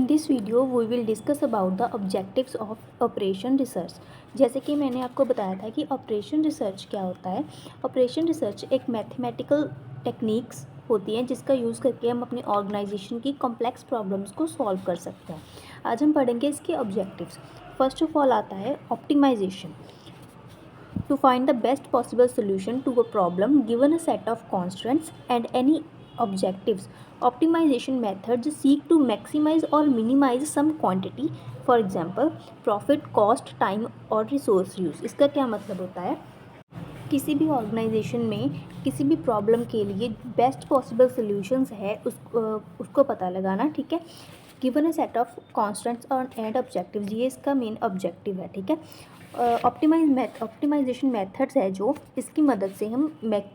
This video we will discuss about the objectives of operation research. जैसे कि मैंने आपको बताया था कि ऑपरेशन रिसर्च क्या होता है। ऑपरेशन रिसर्च एक मैथमेटिकल टेक्निक्स होती हैं जिसका यूज़ करके हम अपनी ऑर्गेनाइजेशन की कॉम्प्लेक्स प्रॉब्लम्स को सॉल्व कर सकते हैं। आज हम पढ़ेंगे इसके ऑब्जेक्टिव्स। फर्स्ट ऑफ ऑल आता है optimisation. To find the best possible solution to a problem given a set of constraints and any objectives. Optimization methods seek to maximize or minimize some quantity, for example, profit, cost, time और resource use. इसका क्या मतलब होता है? किसी भी organisation में किसी भी प्रॉब्लम के लिए बेस्ट पॉसिबल सॉल्यूशंस है उसको पता लगाना, ठीक है। Given a set of constants और एंड ऑब्जेक्टिव्स, ये इसका मेन ऑब्जेक्टिव है, ठीक है। ऑप्टिमाइजेशन मेथड्स है जो इसकी मदद से हम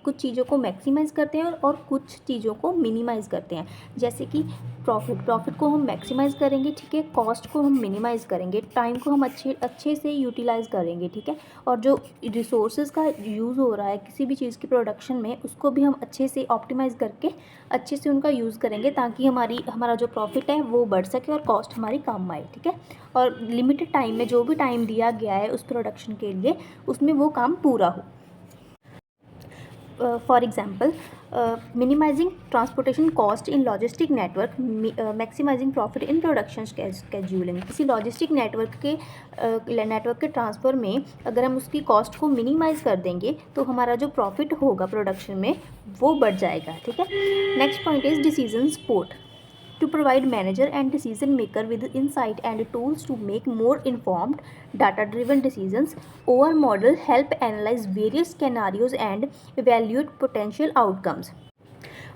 कुछ चीज़ों को मैक्सिमाइज़ करते हैं और कुछ चीज़ों को मिनिमाइज़ करते हैं। जैसे कि प्रॉफिट को हम मैक्सिमाइज़ करेंगे, ठीक है। कॉस्ट को हम मिनिमाइज़ करेंगे, टाइम को हम अच्छे से यूटिलाइज़ करेंगे, ठीक है। और जो रिसोर्सेज का यूज़ हो रहा है किसी भी चीज़ की प्रोडक्शन में, उसको भी हम अच्छे से ऑप्टिमाइज़ करके अच्छे से उनका यूज़ करेंगे ताकि हमारा जो प्रॉफिट है वो बढ़ सके और कॉस्ट हमारी कम आए, ठीक है। और लिमिटेड टाइम में जो भी टाइम दिया गया है उस प्रोडक्शन के लिए, उसमें वो काम पूरा हो। For example, minimising transportation cost in logistic network, maximising profit in production scheduling. किसी लॉजिस्टिक नेटवर्क के ट्रांसफ़र में अगर हम उसकी कॉस्ट को मिनिमाइज़ कर देंगे तो हमारा जो प्रॉफिट होगा प्रोडक्शन में वो बढ़ जाएगा, ठीक है। Next point is decision support. To provide manager and decision maker with insight and tools to make more informed data-driven decisions, OR model help analyze various scenarios and evaluate potential outcomes.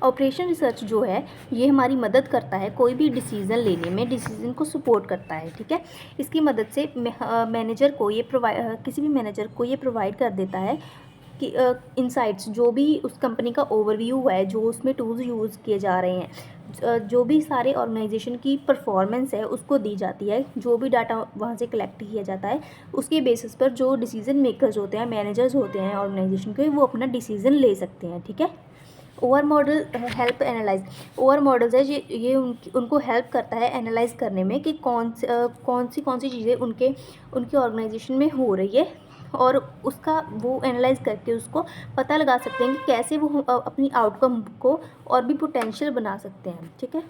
Operation research जो है ये हमारी मदद करता है कोई भी decision लेने में, डिसीज़न को सपोर्ट करता है, ठीक है। इसकी मदद से किसी भी मैनेजर को ये प्रोवाइड कर देता है कि इंसाइट्स, जो भी उस कंपनी का ओवरव्यू है, जो उसमें टूल्स यूज़ किए जा रहे हैं, जो भी सारे ऑर्गेनाइजेशन की परफॉर्मेंस है उसको दी जाती है। जो भी डाटा वहाँ से कलेक्ट किया जाता है उसके बेसिस पर जो डिसीज़न मेकर्स होते हैं, मैनेजर्स होते हैं ऑर्गेनाइजेशन के, वो अपना डिसीज़न ले सकते हैं, ठीक है। Over model help analyse. Over models है ये उनको हेल्प करता है एनालाइज करने में कि कौन सी चीज़ें उनकी ऑर्गेनाइजेशन में हो रही है, और उसका वो एनालाइज करके उसको पता लगा सकते हैं कि कैसे वो अपनी आउटकम को और भी पोटेंशियल बना सकते हैं, ठीक है।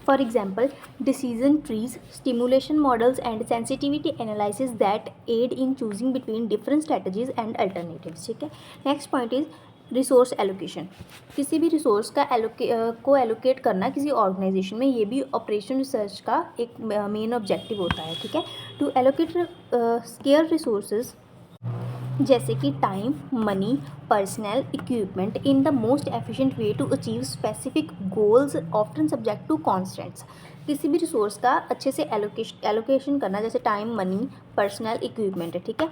For example, decision trees, simulation models and sensitivity analysis that aid in choosing between different strategies and alternatives, ठीक है। Next point is resource allocation. किसी भी रिसोर्स का एलोकेट करना किसी ऑर्गेनाइजेशन में, ये भी ऑपरेशन रिसर्च का एक मेन ऑब्जेक्टिव होता है, ठीक है। टू एलोकेट स्केयर रिसोर्सेज जैसे कि time, money, personnel, equipment in the most efficient way to achieve specific goals often subject to constraints. किसी भी रिसोर्स का अच्छे से एलोकेशन करना, जैसे टाइम, मनी, पर्सनल, इक्विपमेंट, ठीक है,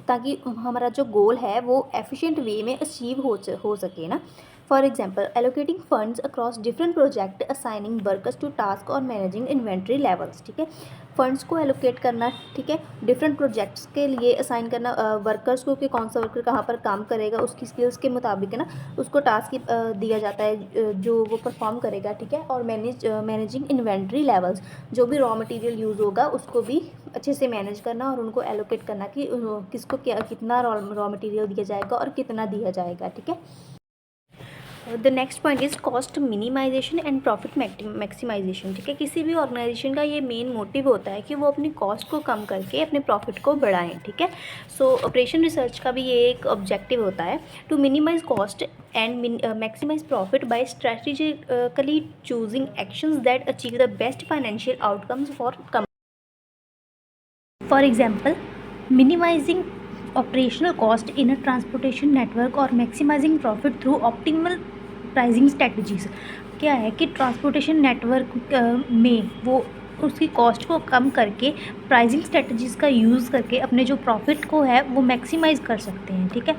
ताकि हमारा जो गोल है वो एफिशिएंट वे में अचीव हो सके ना। For example, allocating funds across different project, assigning workers to task और मैनेजिंग इन्वेंट्री लेवल्स, ठीक है। फंड्स को एलोकेट करना, ठीक है, डिफरेंट प्रोजेक्ट्स के लिए असाइन करना वर्कर्स को कि कौन सा वर्कर कहाँ पर काम करेगा, उसकी स्किल्स के मुताबिक है ना उसको टास्क दिया जाता है जो वो परफॉर्म करेगा, ठीक है। और मैनेजिंग इन्वेंट्री लेवल्स, जो भी रॉ मटेरियल यूज़ होगा उसको भी अच्छे से मैनेज करना और उनको एलोकेट करना कि किसको कितना रॉ मटेरियल दिया जाएगा और कितना दिया जाएगा, ठीक है। The next point is cost minimisation and profit maximisation, ठीक है। किसी भी ऑर्गेनाइजेशन का ये मेन मोटिव होता है कि वो अपनी कॉस्ट को कम करके अपने प्रॉफिट को बढ़ाएं, ठीक है। सो ऑपरेशन रिसर्च का भी ये एक ऑब्जेक्टिव होता है, to minimise cost and maximise profit by strategically choosing actions that achieve the best financial outcomes for example, minimising operational cost in a transportation network और maximizing profit through optimal pricing strategies। क्या है कि transportation network में वो उसकी cost को कम करके pricing strategies का यूज़ करके अपने जो प्रॉफिट को है वो मैक्सिमाइज़ कर सकते हैं, ठीक है।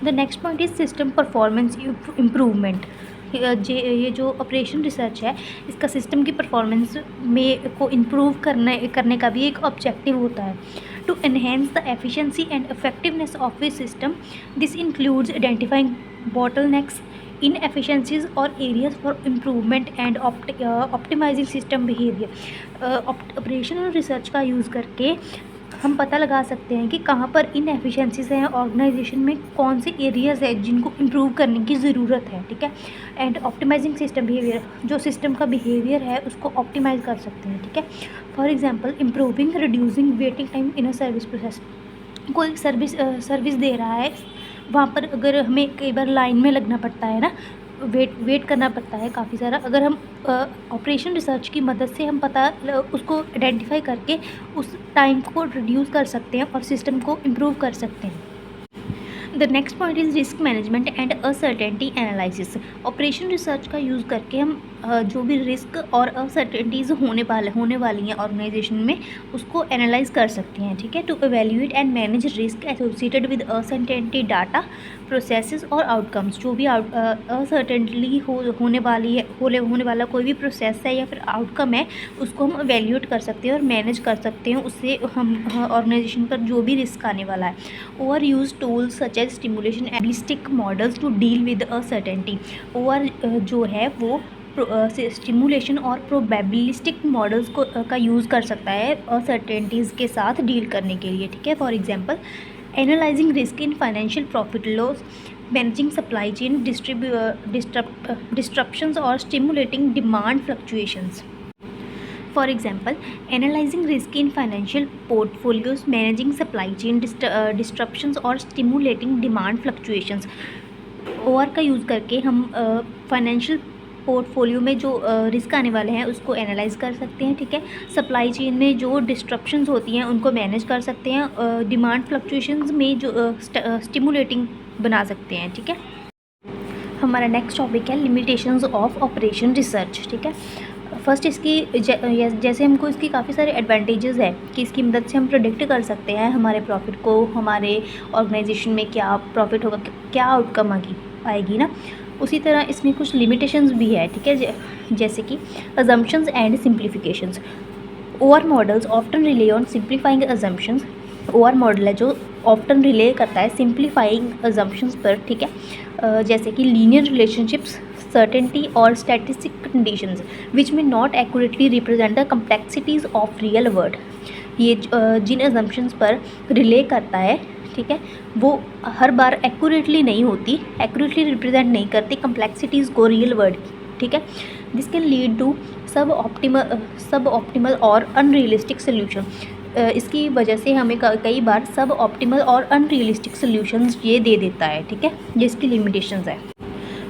The next point is system performance improvement. ये जो ऑपरेशन रिसर्च है इसका सिस्टम की परफॉर्मेंस में को इम्प्रूव करने का भी एक ऑब्जेक्टिव होता है। To enhance the efficiency and effectiveness of a system, this includes identifying bottlenecks, inefficiencies और areas for improvement and optimising system behaviour. Operational research का यूज़ करके हम पता लगा सकते हैं कि कहाँ पर इनएफिशिएंसीज हैं ऑर्गेनाइजेशन में, कौन से एरियाज़ हैं जिनको इम्प्रूव करने की ज़रूरत है, ठीक है। एंड ऑप्टिमाइजिंग सिस्टम बिहेवियर, जो सिस्टम का बिहेवियर है उसको ऑप्टिमाइज़ कर सकते हैं, ठीक है। For example improving reducing waiting time in a service process. कोई सर्विस दे रहा है, वहाँ पर अगर हमें कई बार लाइन में लगना पड़ता है ना, वेट करना पड़ता है काफ़ी सारा, अगर हम ऑपरेशन रिसर्च की मदद से हम उसको आइडेंटिफाई करके उस टाइम को रिड्यूस कर सकते हैं और सिस्टम को इम्प्रूव कर सकते हैं। The next point is risk management and uncertainty analysis. Operation research का यूज़ करके हम जो भी रिस्क और अनसर्टेनिटीज़ होने वाली हैं ऑर्गेनाइजेशन में, उसको एनालाइज कर सकते हैं, ठीक है। To evaluate and manage risk associated with uncertainty data, processes और आउटकम्स। जो भी अनसर्टेनिटी होने वाला कोई भी प्रोसेस है या फिर आउटकम है, उसको हम एवेल्यूएट कर सकते हैं और मैनेज कर सकते हैं, उससे हम ऑर्गेनाइजेशन पर जो भी रिस्क आने वाला है। OR use tools such as simulation and realistic models to deal with uncertainty. OR जो है वो स्टिमुलेशन और प्रोबेबिलिस्टिक मॉडल्स का यूज़ कर सकता है अनसर्टेनिटीज़ के साथ डील करने के लिए, ठीक है। For example analysing risk in financial profit loss, managing supply chain disruptions और stimulating demand fluctuations. For example, analyzing risk in financial portfolios, managing supply chain disruptions और stimulating demand fluctuations। OR का use करके हम financial portfolio में जो risk आने वाले हैं उसको एनालाइज कर सकते हैं, ठीक है। सप्लाई चेन में जो डिस्ट्रप्शंस होती हैं उनको मैनेज कर सकते हैं, डिमांड फ्लक्चुएशंस में जो स्टिमुलेटिंग बना सकते हैं, ठीक है। हमारा नेक्स्ट टॉपिक है लिमिटेशंस ऑफ ऑपरेशन रिसर्च, ठीक है। फर्स्ट इसकी जैसे हमको इसकी काफ़ी सारे एडवांटेजेस है कि इसकी मदद से हम प्रेडिक्ट कर सकते हैं हमारे प्रॉफिट को, हमारे ऑर्गेनाइजेशन में क्या प्रॉफिट होगा, क्या आउटकम आएगी ना। उसी तरह इसमें कुछ लिमिटेशंस भी है, ठीक है। जैसे कि assumptions and simplifications. OR models often relay on simplifying assumptions. OR model है जो ऑफ्टन रिले करता है सिंप्लीफाइंग अजम्पशंस पर, ठीक है। जैसे कि लीनियर रिलेशनशिप्स, certainty और statistic conditions which may not accurately represent the complexities of real world। ये जिन assumptions पर रिले करता है, ठीक है, वो हर बार एक्यूरेटली नहीं होती, एक्यूरेटली रिप्रेजेंट नहीं करती कम्प्लेक्सिटीज़ को रियल वर्ल्ड की, ठीक है। दिस कैन लीड टू सब ऑप्टिमल और अनरियलिस्टिक सोल्यूशन। इसकी वजह से हमें कई बार सब ऑप्टिमल और अनरियलिस्टिक सोल्यूशंस ये दे देता है, ठीक है। ये इसकी लिमिटेशंस है।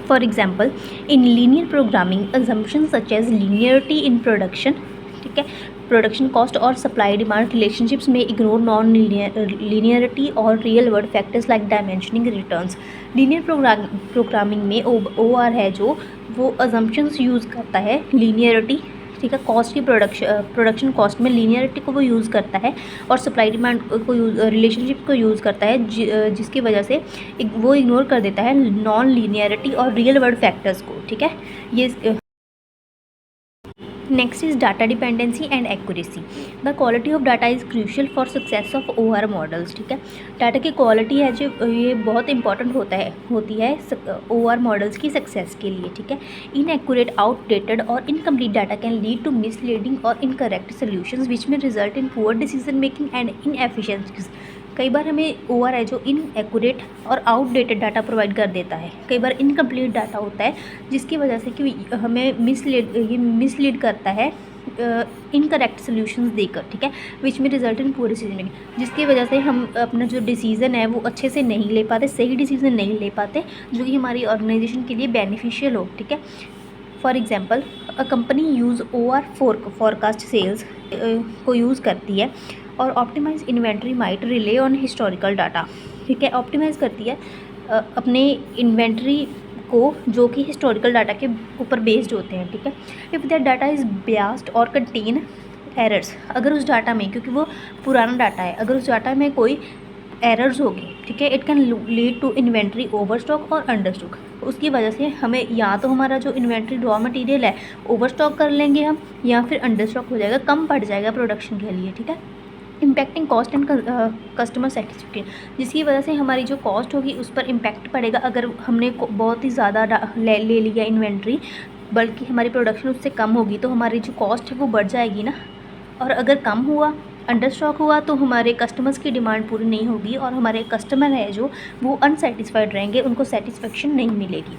For example, in linear programming, assumptions such as linearity in production, ठीक है, प्रोडक्शन कॉस्ट और सप्लाई डिमांड रिलेशनशिप्स में इग्नोर नॉन लीनियरिटी और real world factors like dimensioning returns. Linear programming में OR है जो वो अजम्पशंस यूज़ करता है लीनियरिटी, ठीक है, कॉस्ट की प्रोडक्शन कॉस्ट में लीनियरिटी को वो यूज़ करता है और सप्लाई डिमांड को रिलेशनशिप को यूज़ करता है, जिसकी वजह से वो इग्नोर कर देता है नॉन लीनियरिटी और रियल वर्ल्ड फैक्टर्स को, ठीक है। ये next is data dependency and accuracy. The quality of data is crucial for success of OR models, ठीक है। डाटा की क्वालिटी है जो ये बहुत इंपॉर्टेंट होती है OR मॉडल्स की सक्सेस के लिए, ठीक है। इनएक्यूरेट, आउटडेटेड और incomplete data can lead to misleading और इनकरेक्ट सोल्यूशंस विच में result in poor decision making and inefficiencies. कई बार हमें OR है जो इनएक्यूरेट और आउटडेटेड डाटा प्रोवाइड कर देता है, कई बार इनकम्प्लीट डाटा होता है जिसकी वजह से कि हमें मिसलीड करता है इनकरेक्ट सॉल्यूशंस देकर, ठीक है, विच में result in poor decision making, जिसकी वजह से हम अपना जो डिसीज़न है वो अच्छे से नहीं ले पाते, सही डिसीज़न नहीं ले पाते जो कि हमारी ऑर्गेनाइजेशन के लिए बेनिफिशियल हो, ठीक है। For example a company use OR forecast sales को यूज़ करती है और optimise inventory might rely on historical data, ठीक है। ऑप्टिमाइज़ करती है अपने इन्वेंट्री को जो कि हिस्टोरिकल डाटा के ऊपर बेस्ड होते हैं, ठीक है। इफ़ दैट डाटा इज़ बियास्ड और कंटेन एरर्स, अगर उस डाटा में, क्योंकि वो पुराना डाटा है, अगर उस डाटा में कोई एरर्स होगी, ठीक है, it can lead to inventory overstock और अंडरस्टॉक। उसकी वजह से हमें या तो हमारा जो इन्वेंट्री रॉ मटेरियल है ओवरस्टॉक कर लेंगे हम, या फिर अंडरस्टॉक हो जाएगा, कम पड़ जाएगा प्रोडक्शन के लिए, ठीक है। Impacting cost and customer satisfaction, जिसकी वजह से हमारी जो कॉस्ट होगी उस पर इम्पैक्ट पड़ेगा। अगर हमने बहुत ही ज़्यादा ले लिया इन्वेंट्री, बल्कि हमारी प्रोडक्शन उससे कम होगी, तो हमारी जो कॉस्ट है वो बढ़ जाएगी ना। और अगर कम हुआ, अंडर स्टॉक हुआ, तो हमारे कस्टमर्स की डिमांड पूरी नहीं होगी और हमारे कस्टमर है जो वो अनसेटिस्फाइड रहेंगे, उनको सेटिस्फेक्शन नहीं मिलेगी।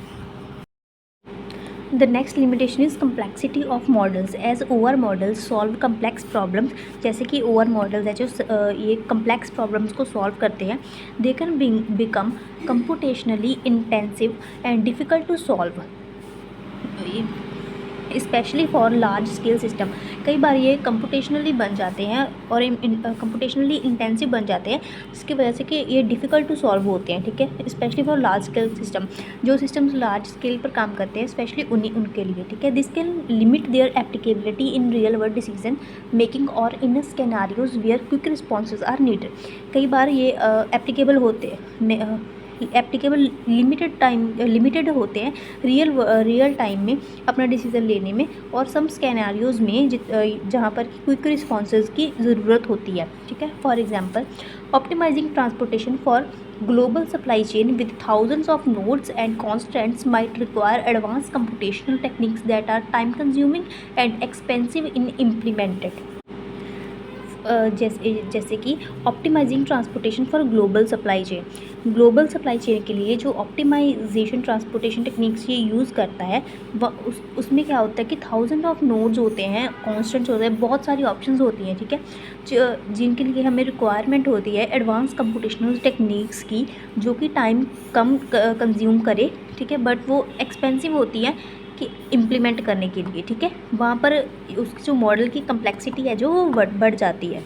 The next limitation is complexity of models, as OR models solve complex problems. जैसे कि ओवर मॉडल्स है जो ये कम्प्लेक्स प्रॉब्लम्स को सॉल्व करते हैं, they can become computationally intensive and difficult to solve, specially for large scale system. कई बार ये कंप्यूटेशनली बन जाते हैं और कंप्यूटेशनली इंटेंसिव बन जाते हैं, जिसकी वजह से कि ये डिफ़िकल्ट टू सॉल्व होते हैं, ठीक है। Specially for large scale system, जो सिस्टम्स लार्ज स्केल पर काम करते हैं, स्पेशली उनके लिए, ठीक है। This can limit their applicability in real world decision making और in scenarios where quick responses are needed. कई बार ये एप्लीकेबल होते हैं, एप्लीकेबल लिमिटेड होते हैं रियल टाइम में अपना डिसीज़न लेने में, और सम स्कैनारियोज़ में जहाँ पर क्विक रिस्पॉन्सेज की ज़रूरत होती है, ठीक है। For example, optimising transportation for global supply chain with thousands of nodes and constraints might require advance computational techniques that are time consuming and expensive in implemented. जैसे कि optimising transportation for global supply chain. Global supply chain के लिए जो optimisation transportation techniques ये use करता है, वह उसमें क्या होता है कि थाउजेंड ऑफ नोड्स होते हैं, कॉन्स्टेंट्स होते हैं, बहुत सारी ऑप्शंस होती हैं, ठीक है, जिनके लिए हमें रिक्वायरमेंट होती है एडवांस कंप्यूटेशनल टेक्निक्स की, जो कि टाइम कम कंज्यूम करे, ठीक है, बट वो एक्सपेंसिव होती है कि इम्प्लीमेंट करने के लिए, ठीक है। वहाँ पर उसकी जो मॉडल की कम्प्लेक्सिटी है जो बढ़ जाती है।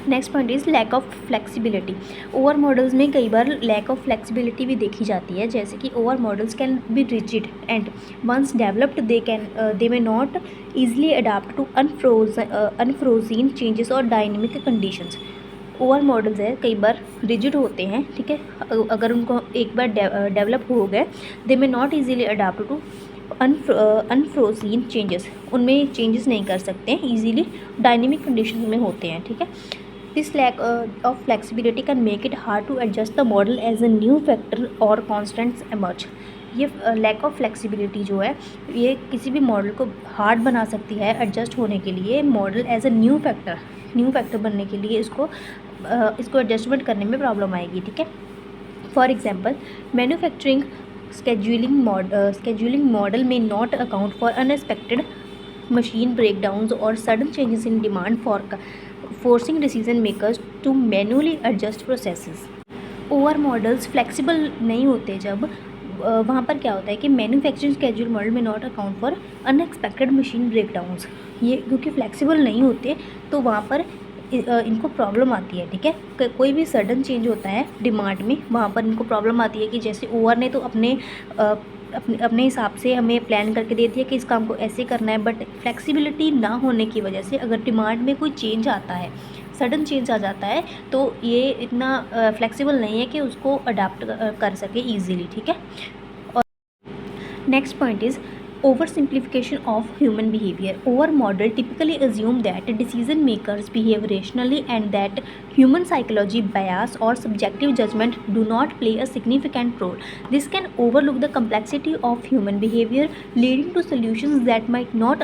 Next point is lack of flexibility. OR models में कई बार लैक ऑफ फ्लेक्सिबिलिटी भी देखी जाती है, जैसे कि over models can be rigid and once developed they may not easily adapt to unfrozen changes और डायनेमिक कंडीशंस। ओवर मॉडल्स है कई बार रिजिड होते हैं, ठीक है, अगर उनको एक बार डेवलप हो गए, they may not easily adapt to unfrozen changes, उनमें चेंजेस नहीं कर सकते हैं ईजिली, डायनेमिक कंडीशन में होते हैं, ठीक है। This lack of flexibility can make it hard to adjust the model as a new factor और कॉन्स्टेंट्स एमर्ज। ये लैक ऑफ फ्लेक्सिबिलिटी जो है ये किसी भी मॉडल को हार्ड बना सकती है एडजस्ट होने के लिए। Model as a new factor बनने के लिए इसको एडजस्टमेंट करने में प्रॉब्लम आएगी, ठीक है। For example, manufacturing scheduling model may not account for unexpected machine breakdowns or sudden changes in demand, forcing decision makers to manually adjust processes. Over models flexible नहीं होते जब वहाँ पर क्या होता है कि मैन्युफैक्चरिंग स्केड्यूल मॉडल में not account for unexpected machine breakdowns. ये क्योंकि फ्लेक्सिबल नहीं होते तो वहाँ पर इनको प्रॉब्लम आती है, ठीक है। कोई भी सडन चेंज होता है डिमांड में, वहाँ पर इनको प्रॉब्लम आती है कि जैसे ओवर ने तो अपने हिसाब से हमें प्लान करके दे दिया कि इस काम को ऐसे करना है, बट फ्लेक्सिबिलिटी ना होने की वजह से अगर डिमांड में कोई चेंज आता है, सडन चेंज आ जाता है, तो ये इतना फ्लेक्सिबल नहीं है कि उसको अडाप्ट कर सके ईजीली, ठीक है। और next point is oversimplification of human behavior. Over model typically assume that decision makers behave rationally and that human psychology, bias or subjective judgment do not play a significant role. This can overlook the complexity of human behavior, leading to solutions that might not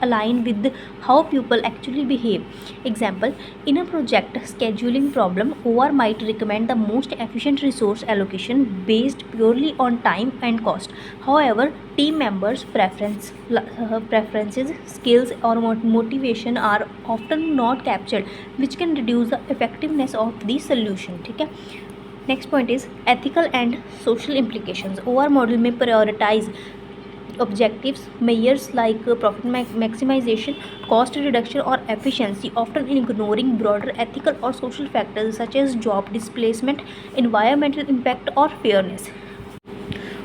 align with how people actually behave. Example, in a project scheduling problem, OR might recommend the most efficient resource allocation based purely on time and cost. However, team members' preferences, skills or motivation are often not captured, which can reduce the effectiveness of the solution, ठीक है। Next point is ethical and social implications. OR model may prioritize objectives measures like profit maximization, cost reduction or efficiency, often ignoring broader ethical or social factors such as job displacement, environmental impact और fairness.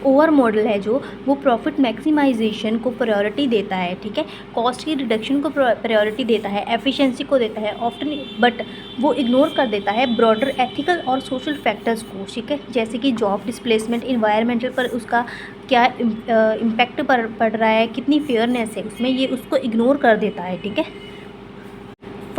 Over model है जो वो profit maximisation को priority देता है, ठीक है, cost की रिडक्शन को प्रायोरिटी देता है, एफिशिएंसी को देता है ऑफ्टन, बट वो इग्नोर कर देता है ब्रॉडर एथिकल और सोशल फैक्टर्स को, ठीक है, जैसे कि जॉब डिस्प्लेसमेंट, इन्वायरमेंटल पर उसका क्या इम्पैक्ट पड़ रहा है, कितनी फेयरनेस है उसमें, ये उसको इग्नोर कर देता है, ठीक है।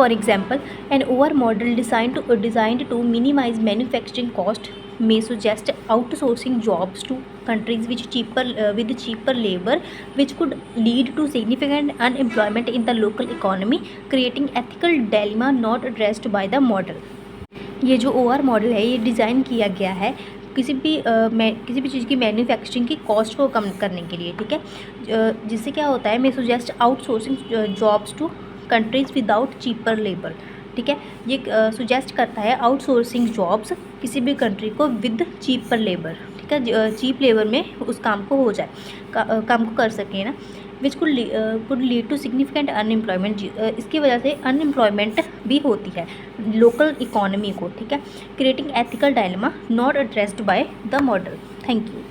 For example, an OR model designed to minimize manufacturing cost may suggest outsourcing jobs to countries with cheaper labor, which could lead to significant unemployment in the local economy, creating ethical dilemma not addressed by the model. ये जो OR model है ये design किया गया है किसी भी चीज़ की मैन्युफैक्चरिंग की कॉस्ट को कम करने के लिए, ठीक है। जिससे क्या होता है, मैं suggest outsourcing jobs to countries without cheaper labour, ठीक है। ये सुजेस्ट करता है आउटसोर्सिंग जॉब्स किसी भी कंट्री को विद चीपर लेबर, ठीक है, चीप लेबर में उस काम को हो जाए, काम को कर सकें ना, which could lead to significant unemployment. इसकी वजह से अनएम्प्लॉयमेंट भी होती है लोकल इकोनॉमी को, ठीक है, creating ethical dilemma not addressed by the model. Thank you.